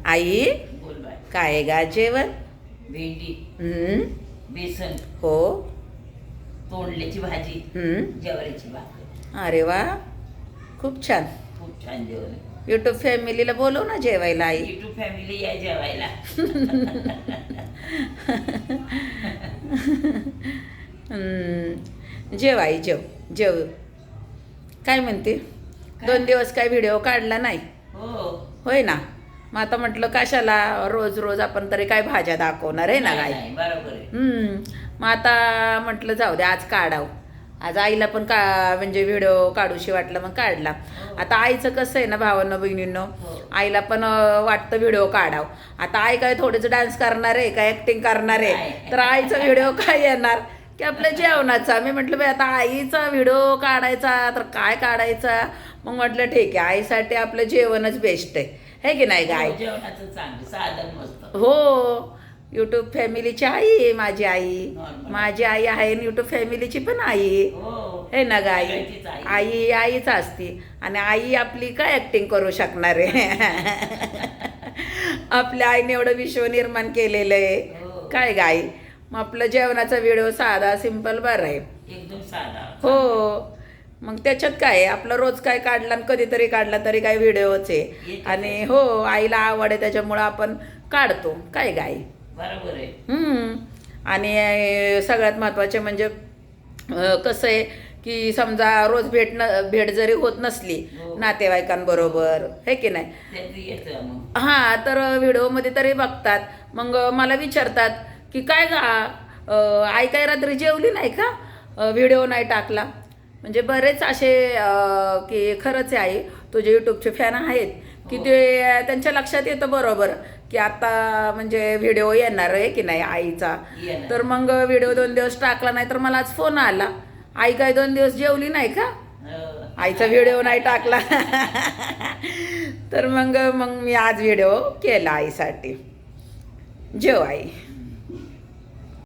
आई बोल बाय. काय आहे गा जेवण? भेंडी, बेसन, हो. तोंडल्याची भाजी, हम्म. ज्वारीची भाकर. अरे वा, खूप छान. खूप छान जेवण आहे. युट्यूब फॅमिलीला बोलव ना जेवायला आई. युट्यूब फॅमिली या जेवायला. जेव आई, जेव जेव. काय म्हणते? 2 दिवस काय व्हिडिओ काढला नाही? हो. होय ना. मग आता म्हटलं कशाला रोज रोज आपण तरी काय भाज्या दाखवणार आहे ना नाही, गाई. नाही, बरोबर आहे. मग आता म्हटलं जाऊ दे, आज काढाव. आज आईला पण म्हणजे व्हिडिओ काढूशी वाटलं, मग काढला. आता आईचं कसं आहे ना भावांनो बहिणींनो, आईला पण वाटतं व्हिडिओ काढाव. आता आई काय थोडेच डान्स करणार आहे काय ॲक्टिंग करणार आहे, तर आईचा व्हिडिओ काय येणार की आपल्या जेवणाचा. मी म्हटलं बाई आता आईचा व्हिडिओ काढायचा तर काय काढायचा. मग म्हटलं ठीक आहे, आईसाठी आपलं जेवणच बेस्ट आहे की नाही गाय. जेवणाचं चांगलं साधन मस्त. हो. युट्यूब फॅमिलीची आई आहे माझी आई. Normal. माझी आई आहे आणि युट्यूब फॅमिलीची पण आई हो. हे ना गाई. सगळ्यांचीच आई. आई आईच असती आणि आई आपली काय ॲक्टिंग करू शकणार आहे. आपल्या आईने एवढं विश्व निर्माण केलेलं आहे हो. काय गाई. मग आपलं जेवणाचा व्हिडिओ साधा सिंपल बरं आहे. एकदम साधा. हो. मग त्याच्यात काय आहे, आपलं रोज काय काढला आणि कधीतरी काढला तरी काय व्हिडिओच आहे. आणि हो, आईला आवड आहे त्याच्यामुळं आपण काढतो काय गाई. बरोबर आहे. आणि सगळ्यात महत्त्वाचे म्हणजे कसं आहे की समजा रोज भेट जरी होत नसली नातेवाईकांबरोबर हे की नाही, त्यांचं येतं मग. हां, तर व्हिडिओमध्ये तरी बघतात. मग मला विचारतात की काय गा आई काय रात्री जेवली नाही का, व्हिडिओ नाही टाकला. म्हणजे बरेच असे की खरंच आहे आई, तुझे यूट्यूबचे फॅन आहेत की ते त्यांच्या लक्षात येतं बरोबर की आता म्हणजे व्हिडिओ येणार आहे की नाही आईचा. तर मग व्हिडिओ 2 दिवस टाकला नाही तर मला आज फोन आला, आई काय 2 दिवस जेवली नाही का, आईचा व्हिडिओ नाही टाकला. तर मग मी आज व्हिडिओ केला आईसाठी. जेव आई.